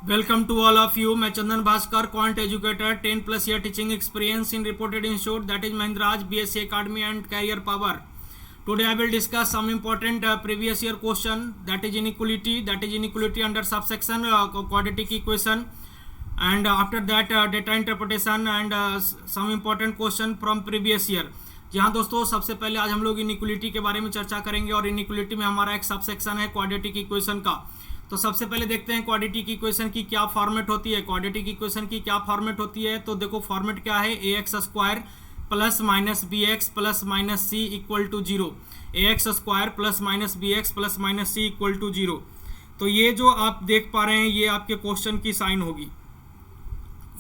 Welcome to all of you. मैं Chandan Bhaskar, quant educator, 10+ year teaching experience in reputed institute, that is Mahindraj, BSc Academy and Career Power. Today I will discuss some important previous year question, that is inequality under subsection quadratic equation, and after that data interpretation and some important question from previous year. जहाँ दोस्तों सबसे पहले आज हम लोग inequality के बारे में चर्चा करेंगे और इनइक्वलिटी में हमारा एक सबसेक्शन है क्वाड्रेटिक इक्वेशन का। तो सबसे पहले देखते हैं क्वाड्रेटिक इक्वेशन की क्या फॉर्मेट होती है। क्वाड्रेटिक इक्वेशन की क्या फॉर्मेट होती है, तो देखो फॉर्मेट क्या है, ax square plus minus B X plus minus C equal to zero. ax square plus minus B X plus minus C equal to zero. तो ये जो आप देख पा रहे हैं ये आपके क्वेश्चन की साइन होगी,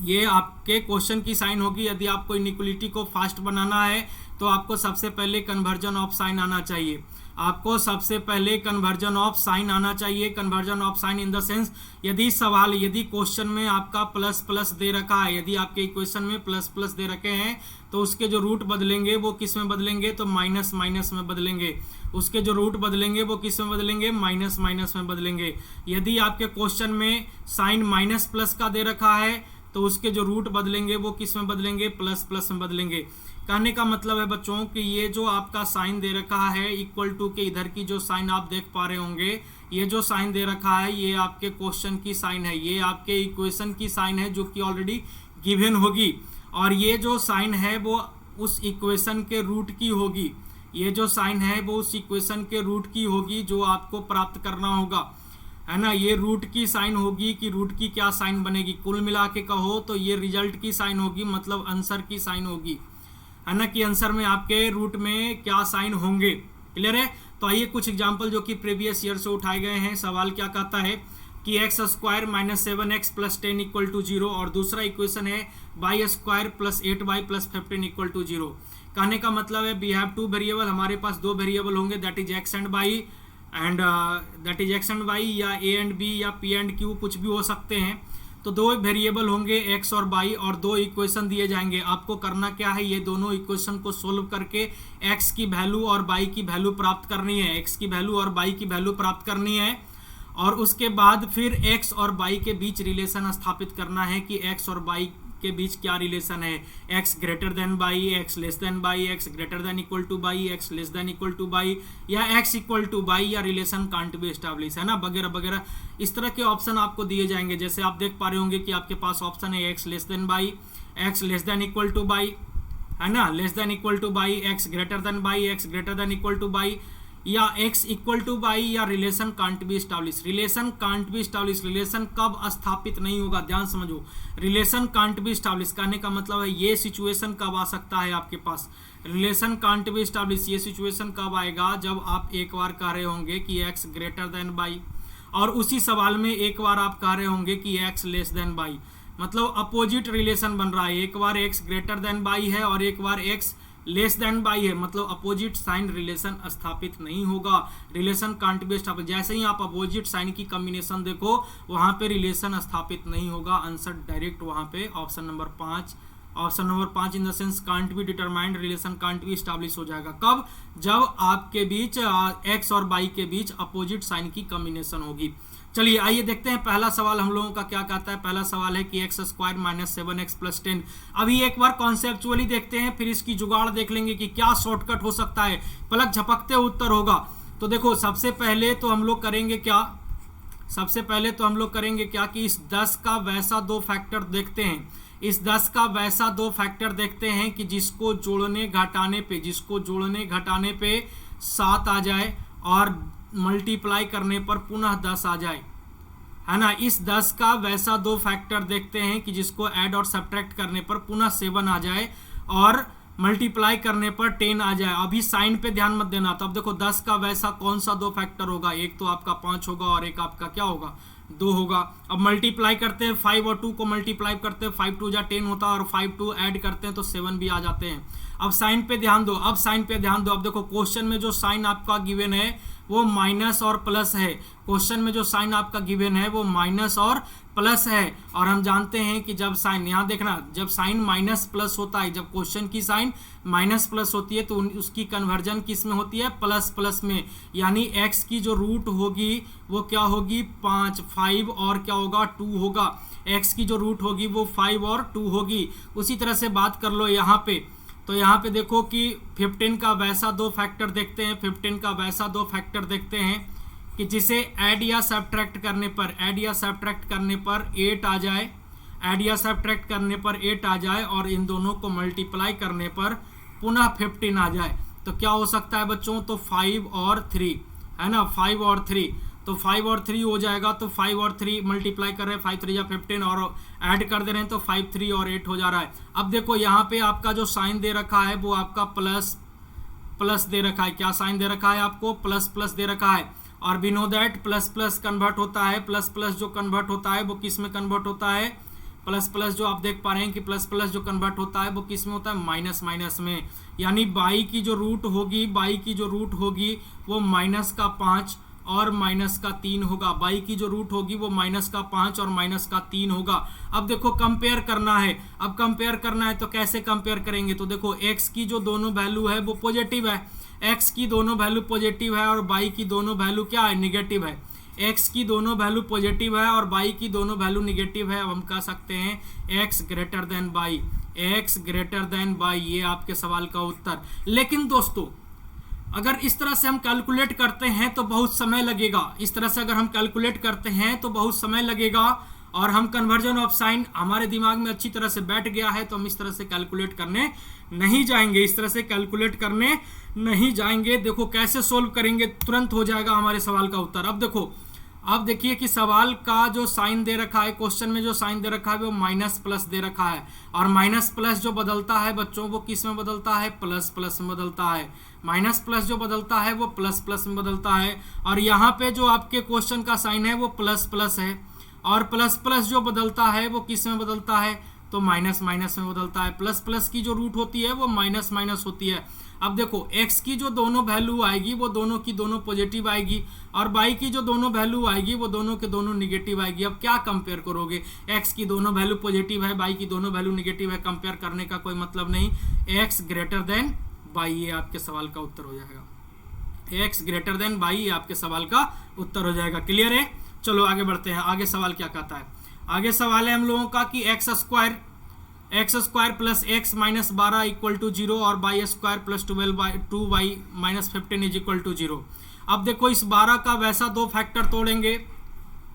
ये आपके क्वेश्चन की साइन होगी। यदि आपको इनइक्वलिटी को फास्ट बनाना है तो आपको सबसे पहले कन्वर्जन ऑफ साइन आना चाहिए। आपको सबसे पहले कन्वर्जन ऑफ साइन आना चाहिए। Conversion of sign in the sense, यदि क्वेश्चन में आपका प्लस प्लस दे रखा है, यदि आपके इक्वेशन में प्लस प्लस दे रखे हैं तो उसके जो रूट बदलेंगे वो किस में बदलेंगे, तो माइनस माइनस में बदलेंगे। उसके जो रूट बदलेंगे वो किस में बदलेंगे, माइनस माइनस में बदलेंगे। यदि आपके क्वेश्चन में साइन माइनस प्लस का दे रखा है तो उसके जो रूट बदलेंगे वो किस में बदलेंगे, प्लस प्लस में बदलेंगे। कहने का मतलब है बच्चों कि ये जो आपका साइन दे रखा है इक्वल टू के इधर की जो साइन आप देख पा रहे होंगे, ये जो साइन दे रखा है ये आपके क्वेश्चन की साइन है, ये आपके इक्वेशन की साइन है जो कि ऑलरेडी गिवन होगी। और ये जो साइन है वो उस इक्वेशन के रूट की होगी, ये जो साइन है वो उस इक्वेशन के रूट की होगी जो आपको प्राप्त करना होगा, है ना। ये रूट की साइन होगी कि रूट की क्या साइन बनेगी, कुल मिला के कहो तो ये रिजल्ट की साइन होगी, मतलब आंसर की साइन होगी, है ना, कि आंसर में आपके रूट में क्या साइन होंगे। क्लियर है। तो आइए कुछ एग्जांपल जो कि प्रीवियस ईयर से उठाए गए हैं। सवाल क्या कहता है कि X square minus 7x plus 10 equal to zero, और दूसरा इक्वेशन है Y square plus 8y plus 15 equal to zero. कहने का मतलब है वी हैव टू वेरिएबल, हमारे पास दो वेरिएबल होंगे, that is X and Y या ए एंड बी या पी एंड क्यू, कुछ भी हो सकते हैं। तो दो वेरिएबल होंगे एक्स और वाई और दो इक्वेशन दिए जाएंगे। आपको करना क्या है, ये दोनों इक्वेशन को सोल्व करके एक्स की वैल्यू और वाई की वैल्यू प्राप्त करनी है, एक्स की वैल्यू और वाई की वैल्यू प्राप्त करनी है। और उसके बाद फिर एक्स और वाई के बीच रिलेशन स्थापित करना है कि एक्स और वाई के बीच क्या रिलेशन है, X greater than Y, X less than Y, X greater than equal to Y, X less than equal to Y, या एक्स इक्वल टू वाई, या रिलेशन कांट बी एस्टैब्लिश, है ना, वगैरह वगैरह। इस तरह के ऑप्शन आपको दिए जाएंगे। जैसे आप देख पा रहे होंगे कि आपके पास ऑप्शन है X less than Y, X less than equal to Y, है ना, less than equal to Y, X greater than Y, X greater than equal to Y, या एक्स इक्वल टू वाई, या relation can't be establish. Relation can't be establish, relation कब स्थापित नहीं होगा, ध्यान समझो। रिलेशन कांट बी स्टैब्लिश कहने का मतलब है ये सिचुएशन कब आ सकता है आपके पास, रिलेशन कांट बी स्टैब्लिश ये सिचुएशन कब आएगा, जब आप एक बार कह रहे होंगे कि एक्स ग्रेटर देन वाई, और उसी सवाल में एक बार आप कह रहे होंगे कि एक्स लेस देन वाई, मतलब अपोजिट रिलेशन बन रहा है। एक बार एक्स ग्रेटर देन वाई है और एक बार एक्स लेस देन बाई है, मतलब अपोजिट साइन रिलेशन स्थापित नहीं होगा, रिलेशन कांट बी स्थापित। जैसे ही आप अपोजिट साइन की कॉम्बिनेशन देखो वहां पे रिलेशन स्थापित नहीं होगा। आंसर डायरेक्ट वहां पे option number 5 in the sense can't be determined, relation can't be establish हो जाएगा। कब, जब आपके बीच एक्स और वाई के बीच अपोजिट साइन की कॉम्बिनेशन होगी। चलिए आइए देखते हैं पहला सवाल हम लोगों का क्या कहता है। पहला सवाल है कि X square minus 7x plus 10। अभी एक बार कॉन्सेप्चुअली देखते हैं, फिर इसकी जुगाड़ देख लेंगे कि क्या शॉर्टकट हो सकता है, पलक झपकते उत्तर होगा। तो देखो सबसे पहले तो हम लोग करेंगे क्या, कि इस 10 का वैसा दो फैक्टर देखते हैं। इस 10 का वैसा दो फैक्टर देखते हैं कि जिसको जोड़ने घटाने पे 7 आ जाए और मल्टीप्लाई करने पर पुनः 10 आ जाए, है ना। इस 10 का वैसा दो फैक्टर देखते हैं कि जिसको ऐड और सब्ट्रैक्ट करने पर पुनः 7 आ जाए और मल्टीप्लाई करने पर 10 आ जाए। अभी साइन पे ध्यान मत देना। तो अब देखो 10 का वैसा कौन सा दो फैक्टर होगा, एक तो आपका 5 होगा और एक आपका क्या होगा, 2 होगा। अब मल्टीप्लाई करते हैं, 5 और 2 को मल्टीप्लाई करते हैं, 5 2 जा 10 होता है और 5 2 ऐड करते हैं तो 7 भी आ जाते हैं। अब साइन पे ध्यान दो, अब देखो क्वेश्चन में जो साइन आपका गिवन है वो माइनस और प्लस है। क्वेश्चन में जो साइन आपका गिवन है वो माइनस और प्लस है, और हम जानते हैं कि जब साइन, यहाँ देखना, जब साइन माइनस प्लस होता है, जब क्वेश्चन की साइन माइनस प्लस होती है तो उसकी कन्वर्जन किस में होती है, प्लस प्लस में। यानी x की जो रूट होगी वो क्या होगी, 5 और क्या होगा, 2 होगा। x की जो रूट होगी वो 5 और 2 होगी। उसी तरह से बात कर लो यहाँ पे, तो यहाँ पे देखो कि 15 का वैसा दो फैक्टर देखते हैं, 15 का वैसा दो फैक्टर देखते हैं कि जिसे ऐड या सब्ट्रैक्ट करने पर, ऐड या सब्ट्रैक्ट करने पर 8 आ जाए, ऐड या सब्ट्रैक्ट करने पर 8 आ जाए, और इन दोनों को मल्टीप्लाई करने पर पुनः 15 आ जाए। तो क्या हो सकता है बच्चों, तो 5 और 3 है ना, 5 और 3, तो 5 और 3 हो जाएगा। तो 5 और 3 मल्टीप्लाई कर रहे हैं, 5 3 या 15, और ऐड कर दे रहे हैं तो 5 3 और 8 हो जा रहा है। अब देखो यहाँ पे आपका जो साइन दे रखा है वो आपका प्लस प्लस दे रखा है। क्या साइन दे रखा है आपको, प्लस प्लस दे रखा है। और we know that plus plus convert होता है, प्लस प्लस जो कन्वर्ट होता है वो किस में कन्वर्ट होता है, प्लस प्लस जो आप देख पा रहे हैं कि प्लस प्लस जो कन्वर्ट होता है वो किस में होता है, माइनस माइनस में। यानी बाई की जो रूट होगी, बाई की जो रूट होगी वो माइनस का 5 और माइनस का 3 होगा। बाई की जो रूट होगी वो माइनस का 5 और माइनस का 3 होगा। अब देखो कंपेयर करना है, अब कंपेयर करना है तो कैसे कंपेयर करेंगे, तो देखो x की जो दोनों वैल्यू है वो पॉजिटिव है, x की दोनों वैल्यू पॉजिटिव है और y की दोनों वैल्यू क्या है, निगेटिव है। x की दोनों वैल्यू पॉजिटिव है और y की दोनों वैल्यू निगेटिव है। अब हम कह सकते हैं x greater than y, x greater than y, ये आपके सवाल का उत्तर। लेकिन दोस्तों अगर इस तरह से हम कैलकुलेट करते हैं तो बहुत समय लगेगा, इस तरह से अगर हम कैलकुलेट करते हैं तो बहुत समय लगेगा, और हम कन्वर्जन ऑफ साइन हमारे दिमाग में अच्छी तरह से बैठ गया है तो हम इस तरह से कैलकुलेट करने नहीं जाएंगे, इस तरह से कैलकुलेट करने नहीं जाएंगे। देखो कैसे सोल्व करेंगे, तुरंत हो जाएगा हमारे सवाल का उत्तर। अब देखो, अब देखिए कि सवाल का जो साइन दे रखा है, क्वेश्चन में जो साइन दे रखा है वो माइनस प्लस दे रखा है, और माइनस प्लस जो बदलता है बच्चों वो किस में बदलता है, प्लस प्लस में बदलता है। माइनस प्लस जो बदलता है वो प्लस प्लस में बदलता है, और यहाँ पे जो आपके क्वेश्चन का साइन है वो प्लस प्लस है, और प्लस प्लस जो बदलता है वो किस में बदलता है, तो माइनस माइनस में बदलता है। प्लस प्लस की जो रूट होती है वो माइनस माइनस होती है। अब देखो x की जो दोनों वैल्यू आएगी वो दोनों की दोनों पॉजिटिव आएगी, और y की जो दोनों वैल्यू आएगी वो दोनों के दोनों निगेटिव आएगी। अब क्या कंपेयर करोगे, x की दोनों वैल्यू पॉजिटिव है, y की दोनों वैल्यू निगेटिव है, कंपेयर करने का कोई मतलब नहीं। x ग्रेटर देन y, ये आपके सवाल का उत्तर हो जाएगा। x ग्रेटर देन y, ये आपके सवाल का उत्तर हो जाएगा। क्लियर है, चलो आगे बढ़ते हैं। आगे सवाल क्या कहता है, आगे सवाल है हम लोगों का कि X square plus X minus 12 equal to 0 और Y square plus 2y minus 15 is equal to 0। अब देखो इस 12 का वैसा दो फैक्टर तोड़ेंगे,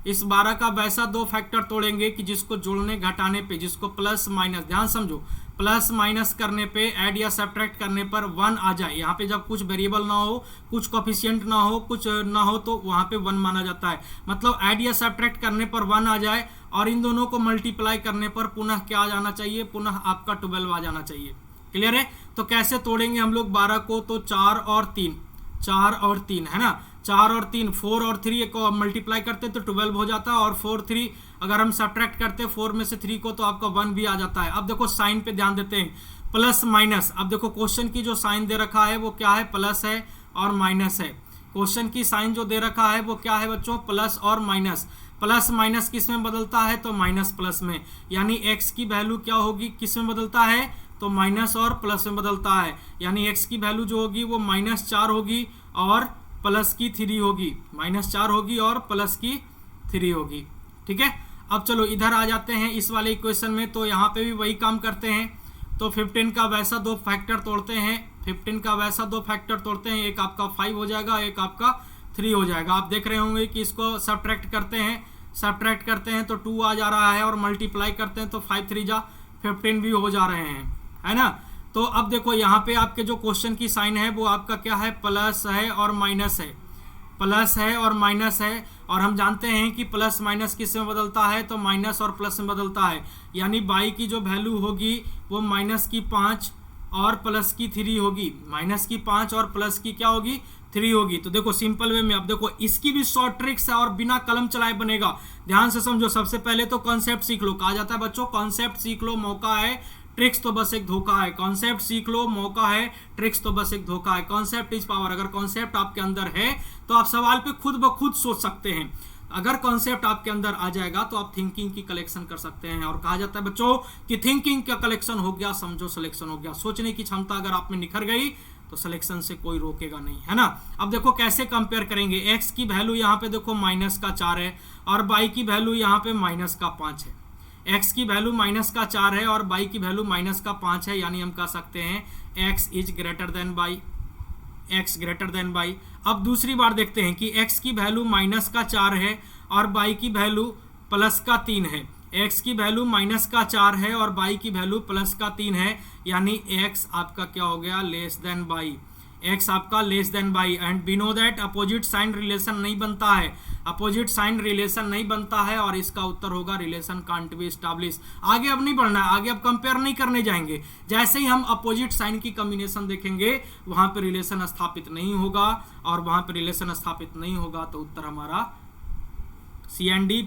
इस 12 का वैसा दो फैक्टर तोड़ेंगे कि जिसको जोड़ने घटाने पे, जिसको प्लस माइनस, ध्यान समझो, प्लस माइनस करने पे, ऐड या सब्ट्रैक्ट करने पर 1 आ जाए। यहाँ पे जब कुछ वेरिएबल ना हो, कुछ कोफिशिएंट ना हो, कुछ ना हो तो वहाँ पे 1 माना जाता है। मतलब ऐड या सब्ट्रैक्ट करने पर 1 आ जाए, और इन दोनों को मल्टीप्लाई करने पर पुनः क्या आ जाना चाहिए, पुनः आपका 12 आ जाना चाहिए। क्लियर है, तो कैसे तोड़ेंगे हम लोग 12 को, तो 4 और 3 है ना, 4 और 3, 4 और 3 को मल्टीप्लाई करते तो 12 हो जाता है, और 4 3 अगर हम सब्ट्रैक्ट करते 4 में से 3 को तो आपका 1 भी आ जाता है। अब देखो साइन पे ध्यान देते हैं, प्लस माइनस। अब देखो क्वेश्चन की जो साइन दे रखा है वो क्या है, प्लस है और माइनस है। क्वेश्चन की साइन जो दे रखा है वो क्या है बच्चों, प्लस और माइनस। प्लस माइनस किस में बदलता है, तो माइनस प्लस में। यानी x की वैल्यू क्या होगी, किस में बदलता है, तो माइनस और प्लस में बदलता है। यानी x की वैल्यू जो होगी वो -4 होगी और प्लस की 3 होगी, -4 होगी और प्लस की 3 होगी। ठीक है, अब चलो इधर आ जाते हैं इस वाले इक्वेशन में, तो यहाँ पे भी वही काम करते हैं। तो 15 का वैसा दो फैक्टर तोड़ते हैं, 15 का वैसा दो फैक्टर तोड़ते हैं, एक आपका 5 हो जाएगा, एक आपका 3 हो जाएगा। आप देख रहे होंगे कि इसको सब्ट्रैक्ट करते हैं तो 2 आ जा रहा है, और मल्टीप्लाई करते हैं तो 5 3 जा 15 भी हो जा रहे हैं, है ना। तो अब देखो यहाँ पे आपके जो क्वेश्चन की साइन है वो आपका क्या है, प्लस है और माइनस है, प्लस है और माइनस है। और हम जानते हैं कि प्लस माइनस किस में बदलता है, तो माइनस और प्लस में बदलता है। यानी बाई की जो वैल्यू होगी वो माइनस की 5 और प्लस की 3 होगी, माइनस की 5 और प्लस की क्या होगी, 3 होगी। तो देखो सिंपल वे में, अब देखो इसकी भी शॉर्ट ट्रिक्स है और बिना कलम चलाए बनेगा। ध्यान से समझो, सबसे पहले तो कॉन्सेप्ट सीख लो, कहा जाता है बच्चों कॉन्सेप्ट सीख लो, मौका है ट्रिक्स तो बस एक धोखा है। कॉन्सेप्ट सीख लो, मौका है, ट्रिक्स तो बस एक धोखा है। Concept is power. अगर कॉन्सेप्ट आपके अंदर है तो आप सवाल पे खुद ब खुद सोच सकते हैं। अगर कॉन्सेप्ट आपके अंदर आ जाएगा तो आप थिंकिंग की कलेक्शन कर सकते हैं। और कहा जाता है बच्चों कि थिंकिंग का कलेक्शन हो गया, समझो सिलेक्शन हो गया। सोचने की क्षमता अगर आप में निखर गई तो सिलेक्शन से कोई रोकेगा नहीं, है ना। अब देखो कैसे कंपेयर करेंगे। एक्स की वैल्यू यहाँ पे देखो -4 है और वाई की वैल्यू यहाँ पे -5 है। एक्स की वैल्यू -4 है और वाई की वैल्यू -5 है, यानी हम कह सकते हैं X is greater than Y, X greater than Y. अब दूसरी बार देखते हैं कि एक्स की वैल्यू -4 है और वाई की वैल्यू +3 है। एक्स की वैल्यू -4 है और वाई की वैल्यू +3 है, यानी एक्स आपका क्या हो गया, लेस देन वाई। एक्स आपका less than Y. And we know that opposite sign relation नहीं बनता है, अपोजिट साइन रिलेशन नहीं बनता है और इसका उत्तर होगा रिलेशन कांट बी एस्टैब्लिश। आगे अब नहीं बढ़ना है, आगे अब कंपेयर नहीं करने जाएंगे। जैसे ही हम अपोजिट साइन की कॉम्बिनेशन देखेंगे वहां पे रिलेशन स्थापित नहीं होगा, और वहां पे रिलेशन स्थापित नहीं होगा तो उत्तर हमारा CND।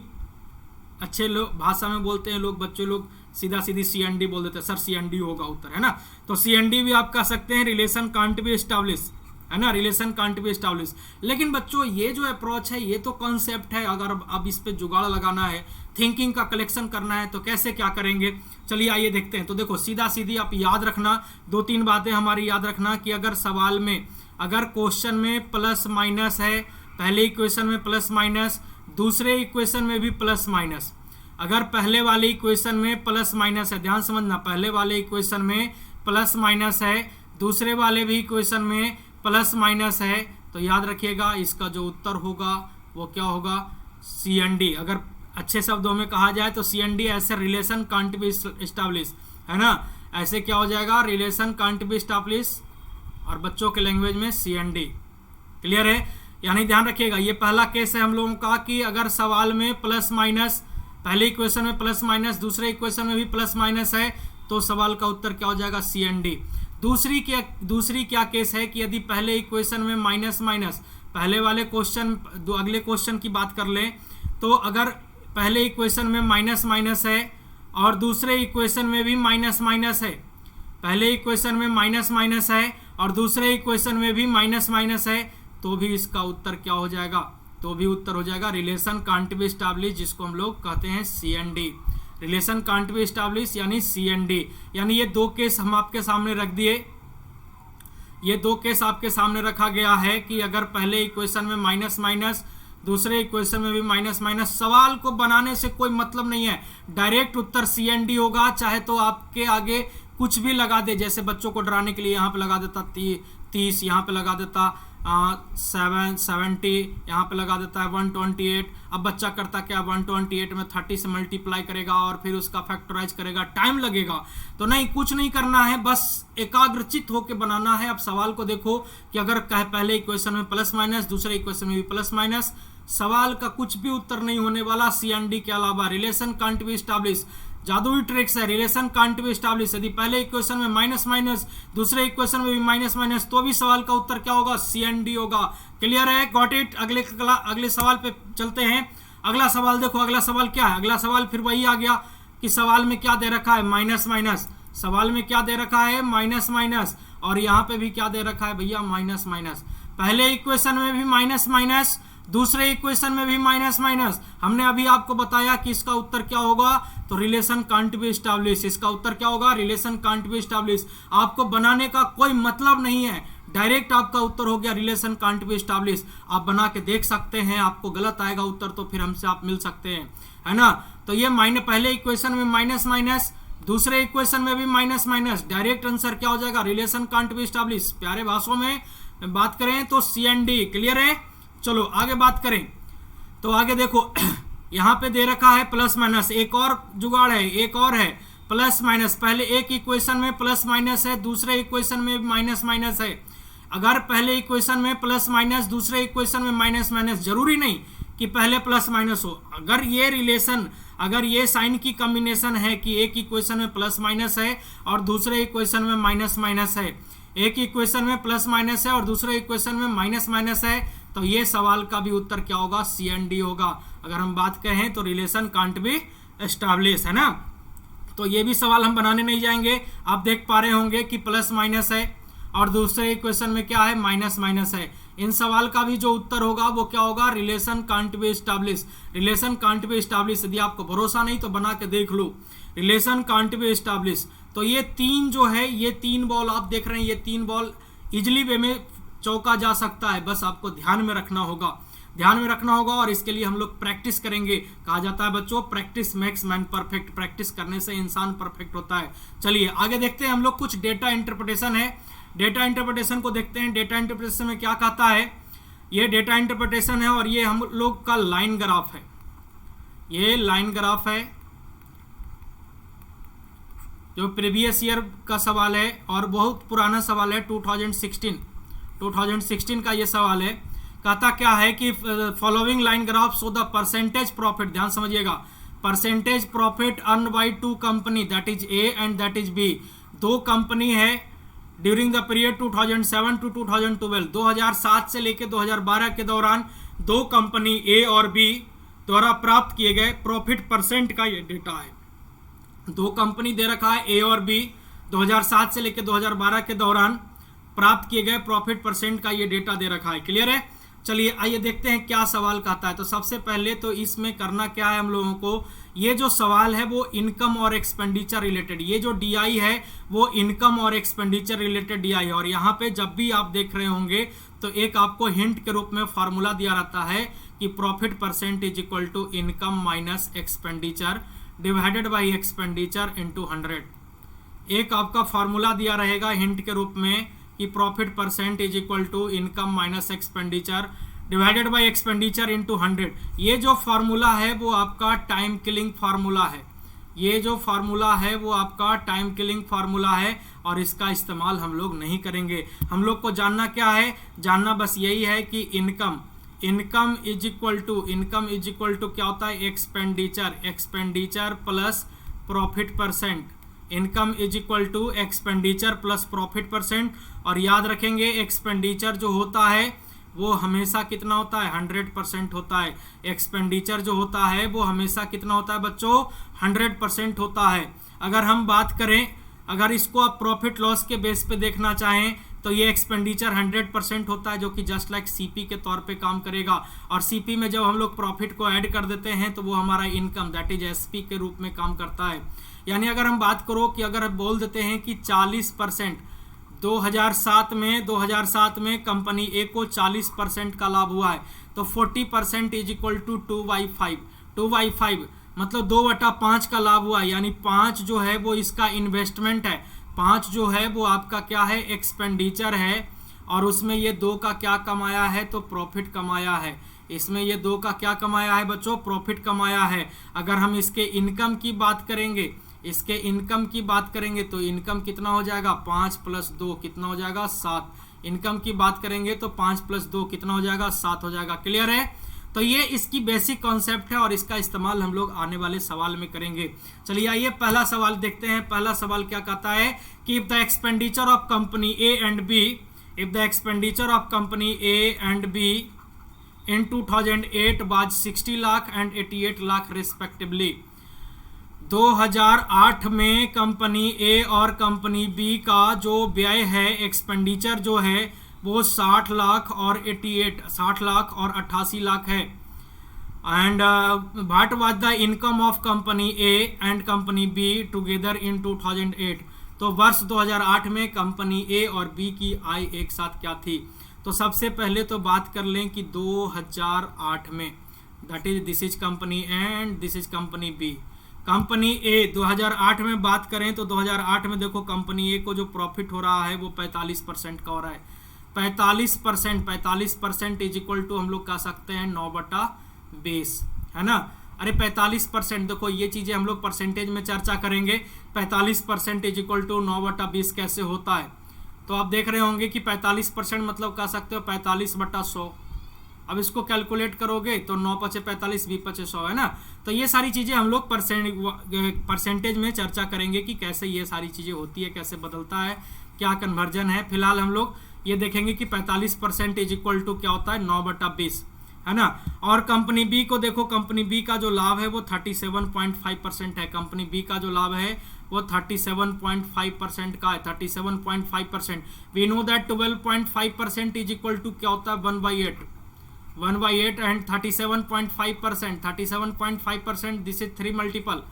अच्छे लोग भाषा में बोलते हैं लोग, बच्चे लोग सीधा सीधी CND बोल देते हैं, सर CND होगा उत्तर, है ना। तो CND भी आप कह सकते हैं रिलेशन कांट बी एस्टैब्लिश, है ना, रिलेशन कांट बी एस्टैब्लिश। लेकिन बच्चों ये जो अप्रोच है ये तो कॉन्सेप्ट है। अगर अब इस पे जुगाड़ लगाना है, थिंकिंग का कलेक्शन करना है तो कैसे क्या करेंगे, चलिए आइए देखते हैं। तो देखो सीधा सीधी आप याद रखना, 2-3 बातें हमारी याद रखना कि अगर सवाल में, अगर क्वेश्चन में प्लस माइनस है, पहले इक्वेशन में प्लस माइनस, दूसरे इक्वेशन में भी प्लस माइनस। अगर पहले वाले इक्वेशन में प्लस माइनस है, ध्यान समझना, पहले वाले इक्वेशन में प्लस माइनस है, दूसरे वाले भी इक्वेशन में प्लस माइनस है, तो याद रखिएगा इसका जो उत्तर होगा वो क्या होगा, CND। अगर अच्छे शब्दों में कहा जाए तो CND ऐसे रिलेशन कांट बी एस्टैब्लिश, है ना, ऐसे क्या हो जाएगा, रिलेशन कांट बी एस्टैब्लिश, और बच्चों के लैंग्वेज में CND। क्लियर है, यानी ध्यान रखिएगा ये पहला केस है हम लोगों का कि अगर सवाल में प्लस माइनस, पहले इक्वेशन में प्लस माइनस, दूसरे इक्वेशन में भी प्लस माइनस है, तो सवाल का उत्तर क्या हो जाएगा, CND। दूसरी क्या केस है कि यदि पहले इक्वेशन में माइनस माइनस, पहले वाले क्वेश्चन, अगले क्वेश्चन की बात कर लें तो अगर पहले इक्वेशन में माइनस माइनस है और दूसरे इक्वेशन में भी माइनस माइनस है, पहले इक्वेशन में माइनस माइनस है और दूसरे इक्वेशन में भी माइनस माइनस है, तो भी इसका उत्तर क्या हो जाएगा, तो भी उत्तर हो जाएगा रिलेशन कांट बी एस्टैब्लिश, जिसको हम लोग कहते हैं CND। Relation can't be establish यानी CND। यानी ये 2 केस हम आपके सामने रख दिए, ये 2 केस आपके सामने रखा गया है कि अगर पहले इक्वेशन में माइनस माइनस, दूसरे इक्वेशन में भी माइनस माइनस। सवाल को बनाने से कोई मतलब नहीं है, डायरेक्ट उत्तर CND होगा, चाहे तो आपके आगे कुछ भी लगा दे, जैसे बच्चों को डराने के लिए यहाँ पे लगा देता 30, यहाँ पे लगा देता 770, यहाँ पे लगा देता है 128। अब बच्चा करता क्या, 128 में 30 से मल्टीप्लाई करेगा और फिर उसका फैक्टराइज करेगा, टाइम लगेगा। तो नहीं, कुछ नहीं करना है, बस एकाग्रचित होकर बनाना है। अब सवाल को देखो कि अगर पहले इक्वेशन में प्लस माइनस, दूसरे इक्वेशन में भी प्लस माइनस, सवाल का कुछ भी उत्तर नहीं होने वाला CND के अलावा। रिलेशन कांट बी एस्टैब्लिश, जादुई ट्रिक्स है, रिलेशन कांट बी एस्टैब्लिश। यदि पहले इक्वेशन में माइनस माइनस, दूसरे इक्वेशन में भी माइनस माइनस, तो भी सवाल का उत्तर क्या होगा, CND होगा। क्लियर है, गॉट इट। अगले सवाल पे चलते हैं। अगला सवाल देखो, अगला सवाल क्या है, अगला सवाल फिर वही आ गया कि सवाल में क्या दे रखा है, माइनस माइनस। सवाल में क्या दे रखा है, माइनस माइनस, और यहाँ पे भी क्या दे रखा है भैया, माइनस माइनस। पहले इक्वेशन में भी माइनस माइनस, दूसरे इक्वेशन में भी माइनस माइनस। हमने अभी आपको बताया कि इसका उत्तर क्या होगा, तो रिलेशन कांट बी एस्टैब्लिश। इसका उत्तर क्या होगा, रिलेशन कांट बी एस्टैब्लिश। आपको बनाने का कोई मतलब नहीं है, डायरेक्ट आपका उत्तर हो गया रिलेशन कांट बी एस्टैब्लिश। आप बना के देख सकते हैं, आपको गलत आएगा उत्तर तो फिर हमसे आप मिल सकते हैं, है ना। तो ये पहले इक्वेशन में माइनस माइनस, दूसरे इक्वेशन में भी माइनस माइनस, डायरेक्ट आंसर क्या हो जाएगा, रिलेशन कांट बी एस्टैब्लिश। प्यारे भाषाओं में बात करें तो CND। क्लियर है, चलो आगे बात करें। तो आगे देखो यहाँ पे दे रखा है प्लस माइनस, एक और जुगाड़ है, एक और है प्लस माइनस। पहले एक इक्वेशन में प्लस माइनस है, दूसरे इक्वेशन में माइनस माइनस है। अगर पहले इक्वेशन में प्लस माइनस, दूसरे इक्वेशन में माइनस माइनस, जरूरी नहीं कि पहले प्लस माइनस हो। अगर ये रिलेशन, अगर ये साइन की कॉम्बिनेशन है कि एक इक्वेशन में प्लस माइनस है और दूसरे इक्वेशन में माइनस माइनस है, एक इक्वेशन में प्लस माइनस है और दूसरे इक्वेशन में माइनस माइनस है, तो ये सवाल का भी उत्तर क्या होगा, CND होगा। अगर हम बात करें तो रिलेशन कांट बी एस्टैब्लिश, है ना। तो ये भी सवाल हम बनाने नहीं जाएंगे। आप देख पा रहे होंगे कि प्लस माइनस है और दूसरे इक्वेशन में क्या है, माइनस माइनस है। इन सवाल का भी जो उत्तर होगा वो क्या होगा, relation can't be establish. Relation can't be establish, यदि आपको भरोसा नहीं तो बना के देख लो, रिलेशन कांट बी एस्टैब्लिश। तो ये तीन जो है, ये तीन बॉल आप देख रहे हैं, ये तीन बॉल इजिली वे में चौका जा सकता है, बस आपको ध्यान में रखना होगा, ध्यान में रखना होगा। और इसके लिए हम लोग प्रैक्टिस करेंगे। कहा जाता है बच्चों, practice makes man perfect, practice करने से इंसान परफेक्ट होता है। चलिए आगे देखते हैं हम लोग, कुछ डेटा इंटरप्रिटेशन है। डेटा इंटरप्रिटेशन को देखते हैं। डेटा इंटरप्रिटेशन में क्या कहता है, ये डेटा इंटरप्रिटेशन है और ये हम लोग का लाइन ग्राफ है, ये लाइन ग्राफ है जो प्रीवियस ईयर का सवाल है और बहुत पुराना सवाल है, 2016 का ये सवाल है। कहता क्या है कि following line graph show the percentage profit, ध्यान समझिएगा, percentage profit earn by two company, that is A and that is B. दो कंपनी है ड्यूरिंग द पीरियड 2007 टू 2012, 2007 से लेकर 2012 के दौरान दो कंपनी ए और बी द्वारा प्राप्त किए गए प्रॉफिट परसेंट का ये डेटा है। दो कंपनी दे रखा है ए और बी, 2007 से लेकर 2012 के दौरान प्राप्त किए गए प्रॉफिट परसेंट का ये डेटा दे रखा है। क्लियर है? चलिए आइए देखते हैं क्या सवाल कहता है। तो सबसे पहले तो इसमें करना क्या है हम लोगों को, ये जो सवाल है वो इनकम और एक्सपेंडिचर रिलेटेड, ये जो डीआई है वो इनकम और एक्सपेंडिचर रिलेटेड डीआई है। और यहाँ पे जब भी आप देख रहे होंगे तो एक आपको हिंट के रूप में फॉर्मूला दिया रहता है कि profit percent is equal to income minus expenditure divided by expenditure into 100। एक आपका फॉर्मूला दिया रहेगा हिंट के रूप में कि profit percent is equal to income minus expenditure divided by expenditure into 100। ये जो फार्मूला है वो आपका टाइम किलिंग फार्मूला है, ये जो फार्मूला है वो आपका टाइम किलिंग फार्मूला है और इसका इस्तेमाल हम लोग नहीं करेंगे। हम लोग को जानना क्या है, जानना बस यही है कि इनकम इज इक्वल टू क्या होता है, expenditure plus profit percent. Income is equal to expenditure plus profit percent. और याद रखेंगे एक्सपेंडिचर जो होता है वो हमेशा कितना होता है, 100% होता है। एक्सपेंडिचर जो होता है वो हमेशा कितना होता है बच्चों, 100% होता है। अगर हम बात करें, अगर इसको आप प्रॉफिट लॉस के बेस पे देखना चाहें तो ये एक्सपेंडिचर 100% होता है, जो कि जस्ट लाइक सीपी के तौर पे काम करेगा। और सीपी में जब हम लोग प्रॉफिट को ऐड कर देते हैं तो वो हमारा इनकम दैट इज एसपी के रूप में काम करता है। यानी अगर हम बात करो कि अगर बोल देते हैं कि 40%, 2007 में कंपनी ए को 40% का लाभ हुआ है, तो 40% इज इक्वल टू 2/5 मतलब 2/5 का लाभ हुआ है। यानी 5 जो है वो इसका इन्वेस्टमेंट है, 5 जो है वो आपका क्या है, एक्सपेंडिचर है। और उसमें ये 2 का क्या कमाया है, तो प्रॉफिट कमाया है। इसमें ये 2 का क्या कमाया है बच्चों, प्रॉफिट कमाया है। अगर हम इसके इनकम की बात करेंगे, तो इनकम कितना हो जाएगा, 5 + 2 कितना हो जाएगा, 7। इनकम की बात करेंगे तो 5 + 2 कितना हो जाएगा, 7 हो जाएगा। क्लियर है? तो ये इसकी बेसिक कॉन्सेप्ट है और इसका इस्तेमाल हम लोग आने वाले सवाल में करेंगे। चलिए आइए पहला सवाल देखते हैं। पहला सवाल क्या कहता है कि if the expenditure of company A and B in 2008 was 60 lakh and 88 lakh respectively. 2008 में कंपनी ए और कंपनी बी का जो व्यय है, एक्सपेंडिचर जो है वो 60 लाख और 88 लाख है। And what was the income of company A and company be together in 2008। तो वर्ष 2008 में कंपनी ए और बी की आय एक साथ क्या थी। तो सबसे पहले तो बात कर लें कि 2008 में, that is this is company and this is company B. Company A 2008 में बात करें तो 2008 में देखो कंपनी ए को जो प्रॉफिट हो रहा है वो 45% का हो रहा है। 45% इज इक्वल टू हम लोग कह सकते हैं 9/20, है ना। अरे 45% देखो, ये चीज़ें हम लोग परसेंटेज में चर्चा करेंगे। 45% इज इक्वल टू 9/20 कैसे होता है। तो आप देख रहे होंगे कि 45% मतलब कह सकते हो 45/100। अब इसको कैलकुलेट करोगे तो 9 × 5 = 45, 20 × 5 = 100, है ना। तो ये सारी चीज़ें हम लोग परसेंटेज में चर्चा करेंगे कि कैसे ये सारी चीज़ें होती है, कैसे बदलता है, क्या कन्वर्जन है। फिलहाल हम लोग ये देखेंगे कि 45% इज इक्वल टू क्या होता है, 9/20। है ना। और कंपनी बी को देखो, कंपनी बी का जो लाभ है वो 37.5% है। कंपनी बी का जो लाभ है वो 37.5% का है, 37.5%। We know that 12.5% is equal to क्या होता है 1/8, 1/8 and 37.5%, 37.5% this is 3 multiple,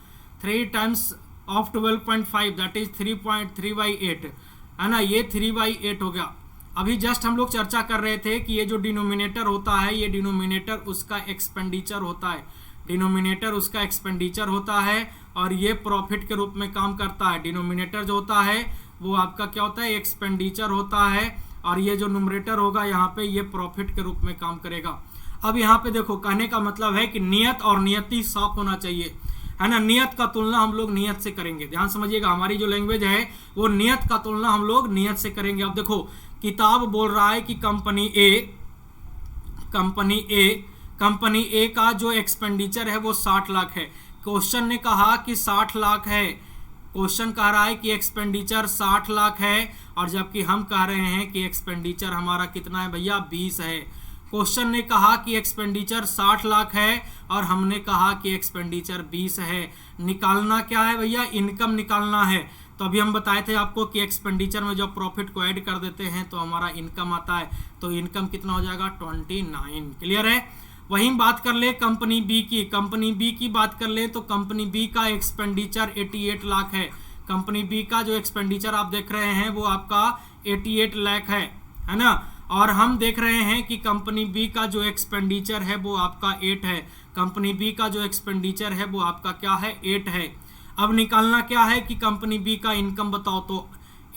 3 times of 12.5 that is 3/8, है ना, ये 3/8 हो गया। अभी जस्ट हम लोग चर्चा कर रहे थे कि ये जो डिनोमिनेटर होता है, ये डिनोमिनेटर उसका एक्सपेंडिचर होता है, डिनोमिनेटर उसका एक्सपेंडिचर होता है और ये प्रॉफिट के रूप में काम करता है। डिनोमिनेटर जो होता है वो आपका क्या होता है, एक्सपेंडिचर होता है, और ये जो न्यूमरेटर होगा यहाँ पे ये प्रॉफिट के रूप में काम करेगा। अब यहाँ पे देखो, कहने का मतलब है कि नियत और नियति साफ होना चाहिए, है ना। नियत का तुलना हम लोग नियत से करेंगे, ध्यान समझिएगा, हमारी जो लैंग्वेज है वो नियत का तुलना हम लोग नियत से करेंगे। अब देखो, किताब बोल रहा है कि कंपनी ए का जो एक्सपेंडिचर है वो 60 लाख है। क्वेश्चन ने कहा कि 60 लाख है, क्वेश्चन कह रहा है कि एक्सपेंडिचर 60 लाख है, और जबकि हम कह रहे हैं कि एक्सपेंडिचर हमारा कितना है भैया 20 है। क्वेश्चन ने कहा कि एक्सपेंडिचर 60 लाख है और हमने कहा कि एक्सपेंडिचर 20 है। निकालना क्या है भैया, इनकम निकालना है। तो अभी हम बताए थे आपको कि एक्सपेंडिचर में जब प्रॉफिट को ऐड कर देते हैं तो हमारा इनकम आता है, तो इनकम कितना हो जाएगा 29। क्लियर है। वहीं बात कर ले कंपनी बी की, कंपनी बी की बात कर ले तो कंपनी बी का एक्सपेंडिचर 88 लाख है। कंपनी बी का जो एक्सपेंडिचर आप देख रहे हैं वो आपका 88 लाख है ना। और हम देख रहे हैं कि कंपनी बी का जो एक्सपेंडिचर है वो आपका 8 है। कंपनी बी का जो एक्सपेंडिचर है वो आपका क्या है 8 है। अब निकालना क्या है कि कंपनी बी का इनकम बताओ, तो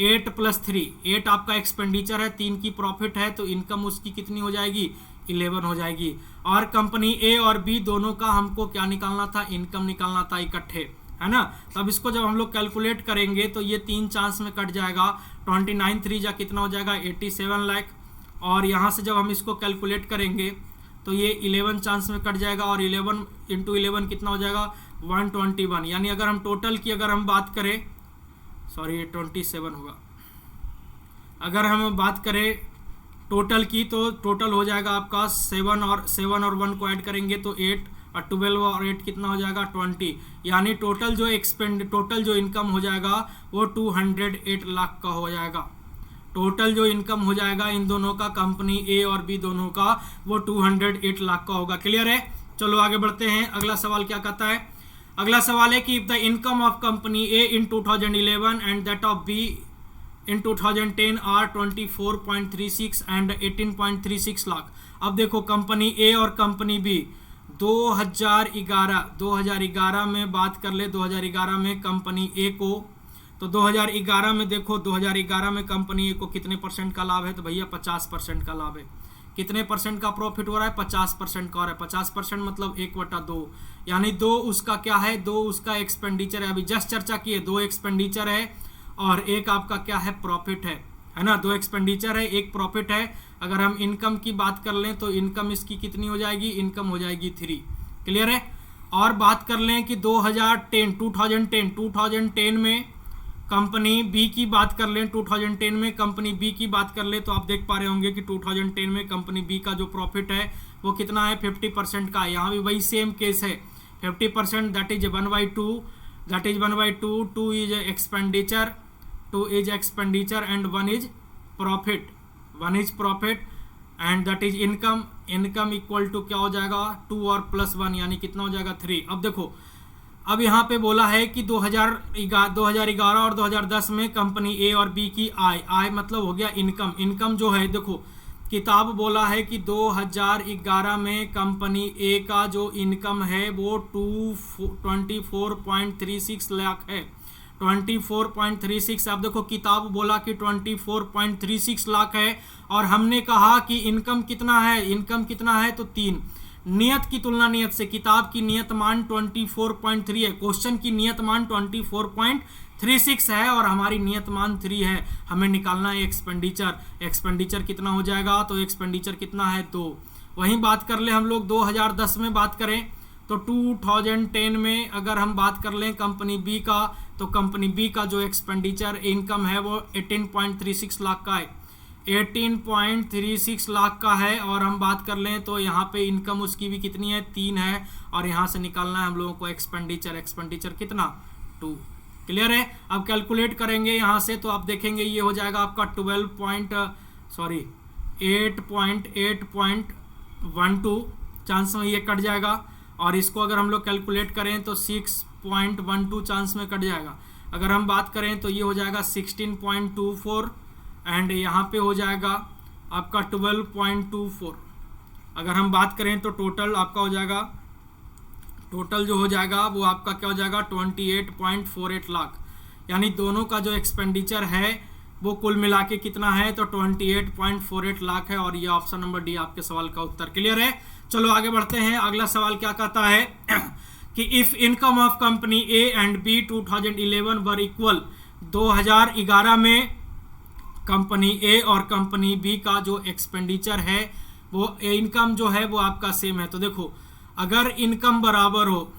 8 + 3, 8 आपका एक्सपेंडिचर है, 3 की प्रॉफिट है, तो इनकम उसकी कितनी हो जाएगी 11 हो जाएगी। और कंपनी ए और बी दोनों का हमको क्या निकालना था, इनकम निकालना था इकट्ठे, है ना। तब इसको जब हम लोग कैलकुलेट करेंगे तो ये 3 चांस में कट जाएगा, 29 3 जा कितना हो जाएगा 87 लाख, और यहाँ से जब हम इसको कैलकुलेट करेंगे तो ये 11 चांस में कट जाएगा, और 11 × 11 कितना हो जाएगा 121। यानी अगर हम टोटल की अगर हम बात करें, सॉरी ये 27 होगा, अगर हम बात करें टोटल की तो टोटल हो जाएगा आपका 7 और 1 को ऐड करेंगे तो 8, और 12 और 8 कितना हो जाएगा 20। यानी टोटल जो इनकम हो जाएगा वो 208 लाख का हो जाएगा। टोटल जो इनकम हो जाएगा इन दोनों का, कंपनी ए और बी दोनों का, वो 208 लाख का होगा। क्लियर है। चलो आगे बढ़ते हैं। अगला सवाल क्या कहता है, अगला सवाल है कि if the income of company A in 2011 and that of B in 2010 are 24.36 and 18.36 lakh. अब देखो, कंपनी ए और कंपनी बी 2011 में बात कर ले, 2011 में कंपनी ए को, तो 2011 में देखो, 2011 में कंपनी ए को कितने % का लाभ है, तो भैया 50% का लाभ है। कितने % का प्रॉफिट हो रहा है 50% का हो रहा है। 50% मतलब 1/2, यानी 2 उसका क्या है, 2 उसका एक्सपेंडिचर है। अभी जस्ट चर्चा किए, 2 एक्सपेंडिचर है और 1 आपका क्या है प्रॉफिट है ना। 2 एक्सपेंडिचर है, 1 प्रॉफिट है। अगर हम इनकम की बात कर लें तो इनकम इसकी कितनी हो जाएगी, इनकम हो जाएगी 3। क्लियर है। और बात कर लें कि 2010 में कंपनी बी की बात कर लें, 2010 में कंपनी बी की बात कर ले तो आप देख पा रहे होंगे कि 2010 में कंपनी बी का जो प्रॉफिट है वो कितना है 50% का है। यहाँ भी वही सेम केस है, 50%, that is 1/2, that is 1/2, 2 is expenditure, 2 is expenditure and 1 is profit, 1 is profit and that is income. Income equal to क्या हो जाएगा 2 और +1 यानी कितना हो जाएगा 3। अब देखो, अब यहाँ पे बोला है कि 2011 और 2010 में कंपनी ए और बी की आय मतलब हो गया इनकम। इनकम जो है देखो, किताब बोला है कि 2011 में कंपनी ए का जो इनकम है वो 24.36 लाख है, 24.36। आप देखो, किताब बोला कि 24.36 लाख है और हमने कहा कि इनकम कितना है, इनकम कितना है तो 3। नियत की तुलना नियत से, किताब की नियत मान 24.3 है, क्वेश्चन की नियत मान 24.36 है और हमारी नियत मान 3 है। हमें निकालना है एक्सपेंडिचर। एक्सपेंडिचर कितना हो जाएगा, तो एक्सपेंडिचर कितना है 2। वहीं बात कर ले हम लोग 2010 में बात करें तो 2010 में अगर हम बात कर लें कंपनी बी का, तो कंपनी बी का जो एक्सपेंडिचर इनकम है वो 18.36 लाख का है। 18.36 लाख का है। और हम बात कर लें तो यहाँ पे इनकम उसकी भी कितनी है, 3 है। और यहाँ से निकालना है हम लोगों को एक्सपेंडिचर कितना, 2। क्लियर है। अब कैलकुलेट करेंगे यहाँ से तो आप देखेंगे ये हो जाएगा आपका 8.12 चांस में ये कट जाएगा। और इसको अगर हम लोग कैलकुलेट करें तो 6.12 चांस में कट जाएगा। अगर हम बात करें तो ये हो जाएगा 16.24 एंड यहाँ पे हो जाएगा आपका 12.24। अगर हम बात करें तो टोटल आपका हो जाएगा, टोटल जो हो जाएगा वो आपका क्या हो जाएगा 28.48 लाख। यानी दोनों का जो एक्सपेंडिचर है वो कुल मिला के कितना है, तो 28.48 लाख है। और ये ऑप्शन नंबर डी आपके सवाल का उत्तर। क्लियर है। चलो आगे बढ़ते हैं। अगला सवाल क्या कहता है कि if income of company A and B 2011 were equal, 2011 में कंपनी ए और कंपनी बी का जो एक्सपेंडिचर है वो इनकम जो है वो आपका सेम है। तो देखो अगर इनकम बराबर हो,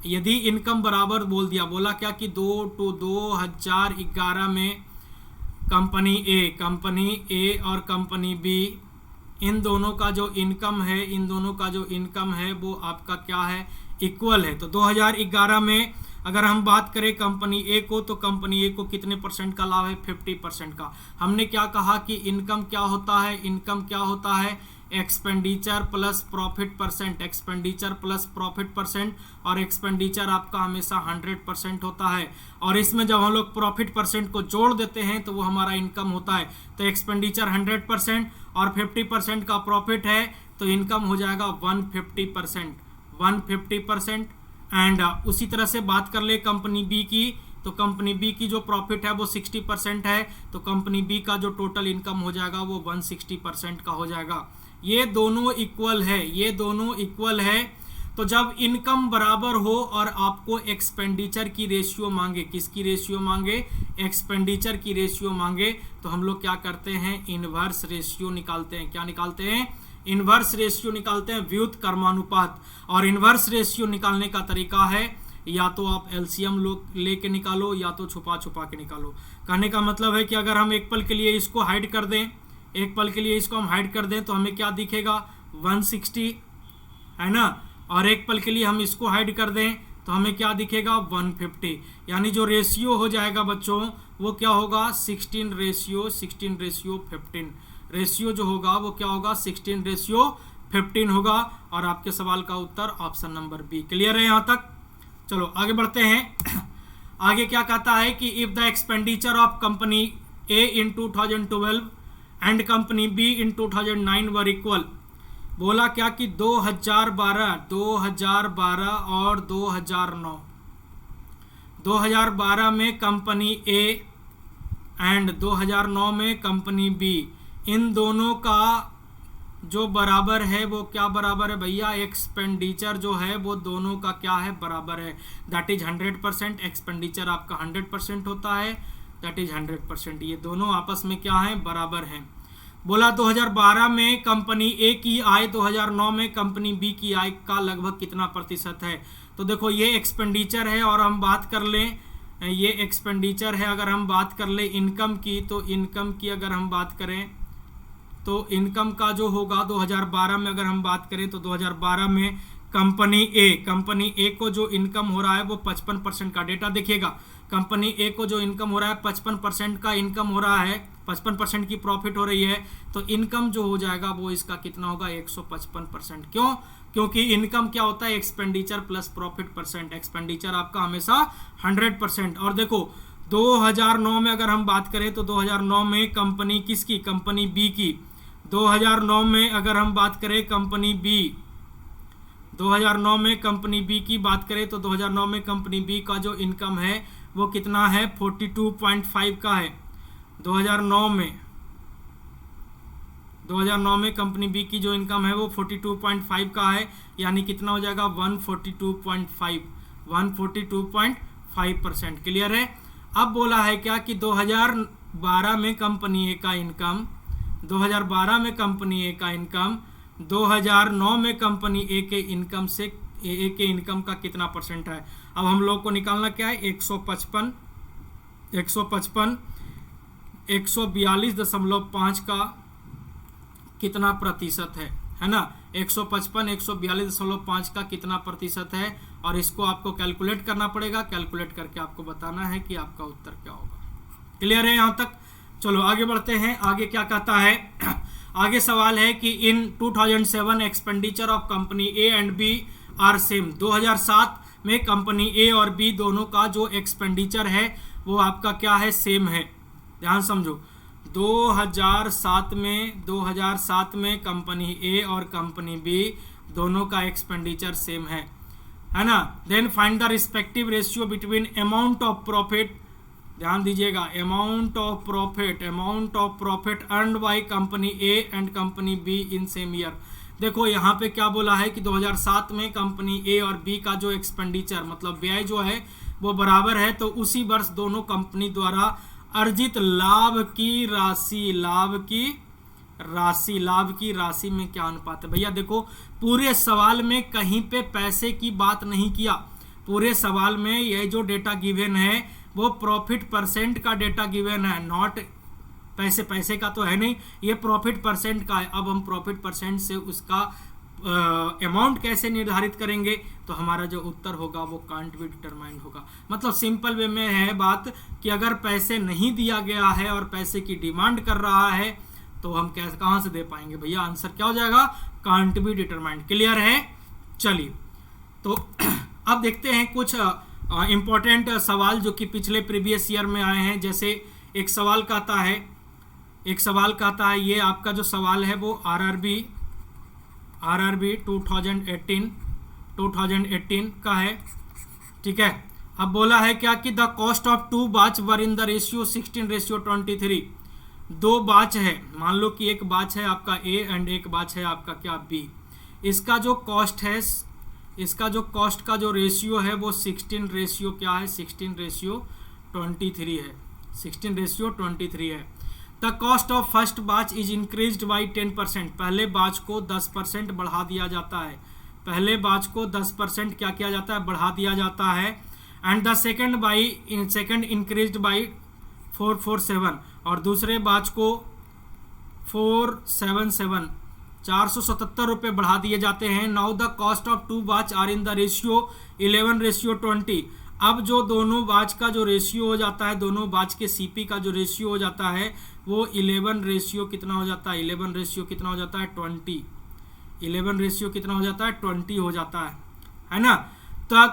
यदि इनकम बराबर बोल दिया, बोला क्या कि 2011 में कंपनी ए और कंपनी बी इन दोनों का जो इनकम है वो आपका क्या है, इक्वल है। तो 2011 में अगर हम बात करें कंपनी ए को, तो कंपनी ए को कितने परसेंट का लाभ है, 50% का। हमने क्या कहा कि इनकम क्या होता है, एक्सपेंडिचर प्लस प्रॉफिट परसेंट, और एक्सपेंडिचर आपका हमेशा 100% होता है। और इसमें जब हम लोग प्रॉफिट परसेंट को जोड़ देते हैं तो वो हमारा इनकम होता है। तो एक्सपेंडिचर 100% और 50% का प्रॉफिट है तो इनकम हो जाएगा 150%। एंड उसी तरह से बात कर ले कंपनी बी की, तो कंपनी बी की जो प्रॉफिट है वो 60% है, तो कंपनी बी का जो टोटल इनकम हो जाएगा वो 160% का हो जाएगा। ये दोनों इक्वल है। तो जब इनकम बराबर हो और आपको एक्सपेंडिचर की रेशियो मांगे, किसकी रेशियो मांगे, एक्सपेंडिचर की रेशियो मांगे, तो हम लोग क्या करते हैं, इनवर्स रेशियो निकालते हैं। क्या निकालते हैं, इनवर्स रेशियो निकालते हैं, व्युत्क्रम कर्मानुपात। और इनवर्स रेशियो निकालने का तरीका है या तो आप एलसीएम लेके निकालो या तो छुपा के निकालो। कहने का मतलब है कि अगर हम एक पल के लिए इसको हाइड कर दें, तो हमें क्या दिखेगा, 160 है ना। और एक पल के लिए हम इसको हाइड कर दें तो हमें क्या दिखेगा, 150। यानी जो रेशियो हो जाएगा बच्चों वो क्या होगा, 16:15। रेशियो जो होगा वो क्या होगा, 16:15 होगा। और आपके सवाल का उत्तर ऑप्शन नंबर बी। क्लियर है यहाँ तक। चलो आगे बढ़ते हैं। आगे क्या कहता है कि if the expenditure of company A in 2012 and company B in 2009 were equal. बोला क्या कि 2012 और 2012 में कंपनी ए एंड 2009 में कंपनी बी, इन दोनों का जो बराबर है वो क्या बराबर है भैया, एक्सपेंडिचर जो है वो दोनों का क्या है, बराबर है। That is 100%। एक्सपेंडिचर आपका 100% होता है, दैट इज 100%। ये दोनों आपस में क्या है, बराबर हैं। बोला 2012 में कंपनी ए की आय 2009 में कंपनी बी की आय का लगभग कितना प्रतिशत है। तो देखो ये एक्सपेंडिचर है और हम बात कर लें, ये एक्सपेंडिचर है। अगर हम बात कर ले इनकम की, तो इनकम की अगर हम बात करें तो इनकम का जो होगा 2012 में अगर हम बात करें तो 2012 में कंपनी ए को जो इनकम हो रहा है वो 55% का। डेटा देखिएगा, कंपनी ए को जो इनकम हो रहा है 55% का इनकम हो रहा है, 55% की प्रॉफिट हो रही है। तो इनकम जो हो जाएगा वो इसका कितना होगा, 155%। क्यों, क्योंकि इनकम क्या होता है, expenditure plus profit percent. Expenditure आपका हमेशा 100%। और देखो 2009 में अगर हम बात करें तो 2009 में कंपनी किसकी, कंपनी बी की। 2009 में अगर हम बात करें कंपनी बी, 2009 में कंपनी बी की बात करें तो 2009 में कंपनी बी का जो इनकम है वो कितना है, 42.5 का है। 2009 में कंपनी बी की जो इनकम है वो 42.5 का है, यानी कितना हो जाएगा, 142.5%। क्लियर है। अब बोला है क्या कि 2012 में कंपनी ए का इनकम, 2012 में कंपनी ए का इनकम 2009 में कंपनी ए के इनकम से ए के इनकम का कितना परसेंट है। अब हम लोग को निकालना क्या है, 155 142.5 का कितना प्रतिशत है ना, 155 142.5 का कितना प्रतिशत है, और इसको आपको कैलकुलेट करना पड़ेगा। कैलकुलेट करके आपको बताना है कि आपका उत्तर क्या होगा। क्लियर है यहाँ तक? चलो आगे बढ़ते हैं। आगे क्या कहता है? आगे सवाल है कि in 2007 expenditure of company A and B are same. 2007 में कंपनी ए और बी दोनों का जो एक्सपेंडिचर है वो आपका क्या है? सेम है। ध्यान समझो, 2007 में कंपनी ए और कंपनी बी दोनों का एक्सपेंडिचर सेम है ना। Then find the respective ratio between amount of profit, ध्यान दीजिएगा, amount of profit earned by company A and company B in same year. देखो यहाँ पे क्या बोला है कि 2007 में कंपनी ए और बी का जो एक्सपेंडिचर मतलब व्यय जो है वो बराबर है, तो उसी वर्ष दोनों कंपनी द्वारा अर्जित लाभ की राशि में क्या अनुपात है? भैया देखो, पूरे सवाल में कहीं पे पैसे की बात नहीं किया। पूरे सवाल में ये जो डेटा गिवन है वो प्रॉफिट परसेंट का डेटा गिवन है, नॉट पैसे का तो है नहीं, ये प्रॉफिट परसेंट का है। अब हम प्रॉफिट परसेंट से उसका अमाउंट कैसे निर्धारित करेंगे? तो हमारा जो उत्तर होगा वो कांट बी डिटरमाइंड होगा। मतलब सिंपल वे में है बात कि अगर पैसे नहीं दिया गया है और पैसे की डिमांड कर रहा है तो हम कैसे कहाँ से दे पाएंगे? भैया आंसर क्या हो जाएगा? Can't be determined. क्लियर है? चलिए तो अब देखते हैं कुछ इंपॉर्टेंट सवाल जो कि पिछले प्रीवियस ईयर में आए हैं। जैसे एक सवाल कहता है ये आपका जो सवाल है वो आरआरबी 2018 का है, ठीक है। अब बोला है क्या कि the cost of 2 batch were in the ratio 16:23। 2 batch है, मान लो कि एक बैच है आपका ए एंड एक बैच है आपका क्या बी। इसका जो कॉस्ट है, इसका जो कॉस्ट का जो रेशियो है वो 16:23 है। 16:23 है। The cost of first batch is increased by 10%। पहले बैच को 10% बढ़ा दिया जाता है। पहले बैच को 10% क्या किया जाता है? बढ़ा दिया जाता है। And the second increased by 447, और दूसरे बैच को 477 रुपये बढ़ा दिए जाते हैं। Now the cost of 2 batch are in the ratio 11:20। अब जो दोनों बैच का जो रेशियो हो जाता है, दोनों बैच के सीपी का जो रेशियो हो जाता है वो 11 रेशियो कितना हो जाता है? 11 रेशियो कितना हो जाता है? 20। 11 रेशियो कितना हो जाता है? 20 हो जाता है ना। तो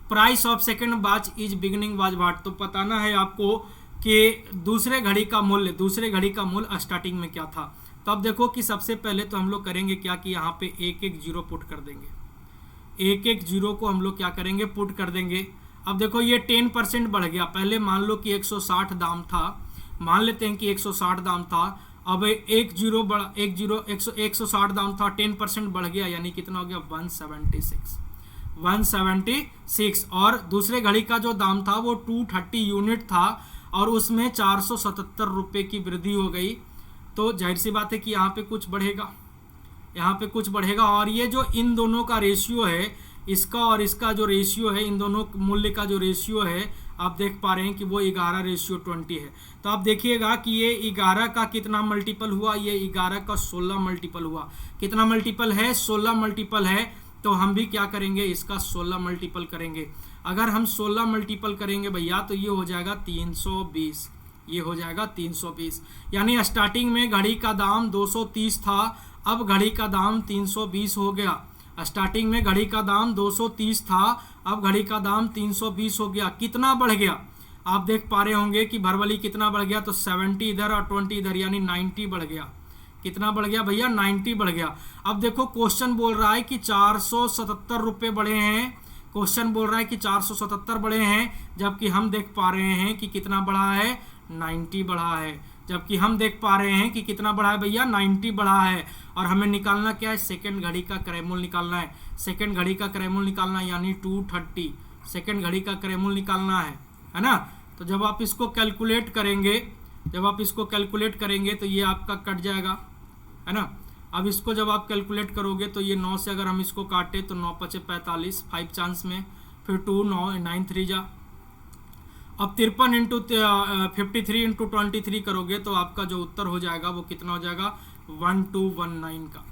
price of second batch is beginning batch what, तो बताना है आपको कि दूसरे घड़ी का मूल्य स्टार्टिंग में क्या था। तो अब देखो कि सबसे पहले तो हम लोग करेंगे क्या कि यहाँ पे एक जीरो पुट कर देंगे। एक जीरो को हम लोग क्या करेंगे? पुट कर देंगे। अब देखो ये 10% बढ़ गया। पहले मान लो कि 160 दाम था, मान लेते हैं कि 160 दाम था। अब 160 दाम था, 10% बढ़ गया, यानी कितना हो गया? 176। और दूसरे घड़ी का जो दाम था वो 230 यूनिट था और उसमें 477 रुपये की वृद्धि हो गई। तो जाहिर सी बात है कि यहाँ पे कुछ बढ़ेगा, और ये जो इन दोनों का रेशियो है, इसका और इसका जो रेशियो है, इन दोनों मूल्य का जो रेशियो है, आप देख पा रहे हैं कि वो 11:20 है। तो आप देखिएगा कि ये 11 का कितना मल्टीपल हुआ? ये 11 का 16 मल्टीपल हुआ। कितना मल्टीपल है? 16 मल्टीपल है। तो हम भी क्या करेंगे? इसका 16 मल्टीपल करेंगे। अगर हम 16 मल्टीपल करेंगे भैया तो ये हो जाएगा 320। ये हो जाएगा 320, यानी स्टार्टिंग में घड़ी का दाम 230 था, अब घड़ी का दाम 320 हो गया। स्टार्टिंग में घड़ी का दाम 230 था, अब घड़ी का दाम 320 हो गया। कितना बढ़ गया? आप देख पा रहे होंगे कि भरवली कितना बढ़ गया? तो 70 इधर और 20 इधर, यानी 90 बढ़ गया। कितना बढ़ गया भैया? 90 बढ़ गया। अब देखो क्वेश्चन बोल रहा है कि 477 रुपये बढ़े हैं। क्वेश्चन बोल रहा है कि 477 बढ़े हैं, जबकि हम देख पा रहे हैं कि कितना बढ़ा है? 90 बढ़ा है। जबकि हम देख पा रहे हैं कि कितना बढ़ा है भैया? 90 बढ़ा है। और हमें निकालना क्या है? सेकंड घड़ी का क्रयमूल निकालना है। सेकंड घड़ी का क्रयमूल निकालना है, यानी 230 सेकंड घड़ी का क्रयमूल निकालना है ना। तो जब आप इसको कैलकुलेट करेंगे तो ये आपका कट जाएगा, है ना। अब इसको जब आप कैलकुलेट करोगे तो ये 9 से अगर हम इसको काटे तो 9 × 5 = 45, 5 चांस में, फिर 2 9 9 3 जा, अब 53 इंटू 53 इंटू 23 करोगे तो आपका जो उत्तर हो जाएगा वो कितना हो जाएगा, 1219 का।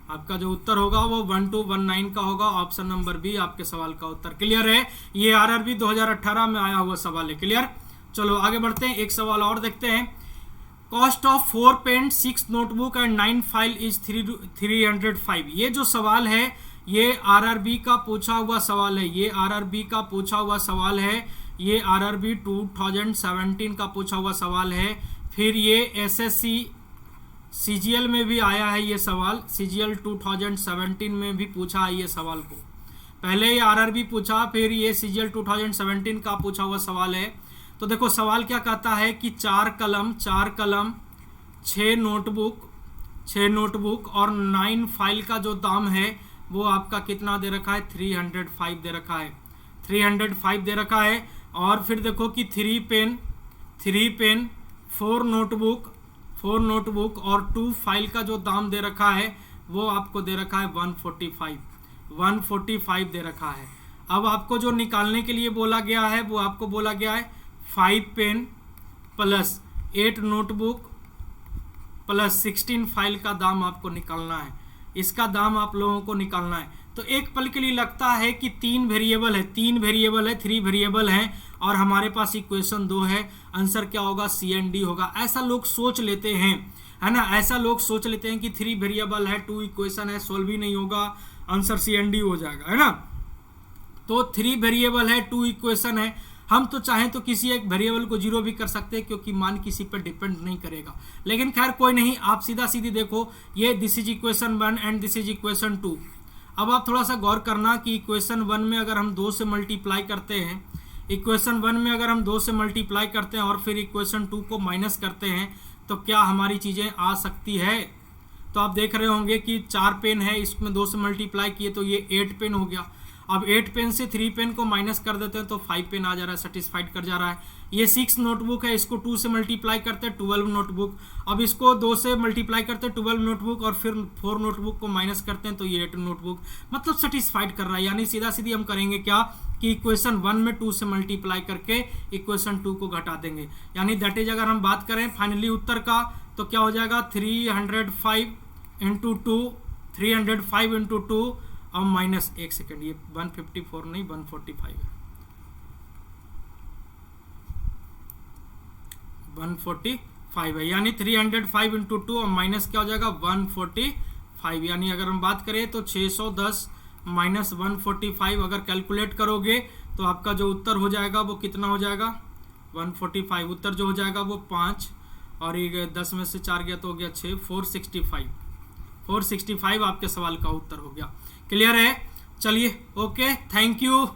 आपका जो उत्तर होगा वो 1219 का होगा। ऑप्शन नंबर बी आपके सवाल का उत्तर। क्लियर है? ये आरआरबी 2018 में आया हुआ सवाल है। क्लियर? चलो आगे बढ़ते हैं, एक सवाल और देखते हैं। Cost of 4 pen 6 notebook and 9 file is 305। ये जो सवाल है ये आरआरबी का पूछा हुआ सवाल है। ये आरआरबी का पूछा हुआ सवाल है। ये आरआरबी 2017 का पूछा हुआ सवाल है। फिर ये एसएससी सीजीएल में भी आया है ये सवाल। सीजीएल 2017 में भी पूछा है ये सवाल को। पहले ये आरआरबी पूछा, फिर ये सीजीएल 2017 का पूछा हुआ सवाल है। तो देखो सवाल क्या कहता है कि 4 कलम 6 नोटबुक और 9 फाइल का जो दाम है वो आपका कितना दे रखा है, 305 दे रखा है। 305 दे रखा है। और फिर देखो कि 3 पेन 4 नोटबुक और 2 फाइल का जो दाम दे रखा है वो आपको दे रखा है 145 दे रखा है। अब आपको जो निकालने के लिए बोला गया है वो आपको बोला गया है 5 pen plus 8 notebook plus 16 file का दाम आपको निकालना है। इसका दाम आप लोगों को निकालना है। तो एक पल के लिए लगता है कि 3 वेरिएबल है, 3 वेरिएबल है और हमारे पास इक्वेशन 2 है। आंसर क्या होगा, सी एंड डी होगा। ऐसा लोग सोच लेते हैं, है ना। ऐसा लोग सोच लेते हैं कि 3 वेरिएबल है, 2 इक्वेशन है, सॉल्व ही नहीं होगा, आंसर सी एंड डी हो जाएगा, है ना। तो 3 वेरिएबल है, 2 इक्वेशन है। हम तो चाहें तो किसी एक वेरिएबल को जीरो भी कर सकते हैं क्योंकि मान किसी पर डिपेंड नहीं करेगा। लेकिन खैर कोई नहीं, आप सीधा सीधी देखो, ये this is equation 1 and this is equation 2। अब आप थोड़ा सा गौर करना कि इक्वेशन 1 में अगर हम 2 से मल्टीप्लाई करते हैं, इक्वेशन 1 में अगर हम 2 से मल्टीप्लाई करते हैं और फिर इक्वेशन 2 को माइनस करते हैं तो क्या हमारी चीज़ें आ सकती है। तो आप देख रहे होंगे कि 4 पेन है, इसमें 2 से मल्टीप्लाई किए तो ये 8 पेन हो गया। अब 8 पेन से 3 पेन को माइनस कर देते हैं तो 5 पेन आ जा रहा है, सेटिस्फाइड कर जा रहा है। ये 6 नोटबुक है, इसको 2 से मल्टीप्लाई करते हैं 12 नोटबुक। अब इसको 2 से मल्टीप्लाई करते हैं 12 नोटबुक और फिर 4 नोटबुक को माइनस करते हैं तो ये 8 नोटबुक, मतलब सेटिस्फाइड कर रहा है। यानी सीधा सीधी हम करेंगे क्या कि इक्वेशन 1 में 2 से मल्टीप्लाई करके इक्वेशन 2 को घटा देंगे। यानी दैट इज, अगर हम बात करें फाइनली उत्तर का तो क्या हो जाएगा, 305 इंटू 2 और माइनस 1 सेकेंड, ये 154 नहीं 145 है, 145 है। यानी 305 इंटू 2 और माइनस क्या हो जाएगा 145। यानी अगर हम बात करें तो 610 माइनस 145 अगर कैलकुलेट करोगे तो आपका जो उत्तर हो जाएगा वो कितना हो जाएगा, 145। उत्तर जो हो जाएगा वो 5 और ये 10 में से 4 गया तो हो गया 6, 465 आपके सवाल का उत्तर हो गया। क्लियर है? चलिए ओके, थैंक यू।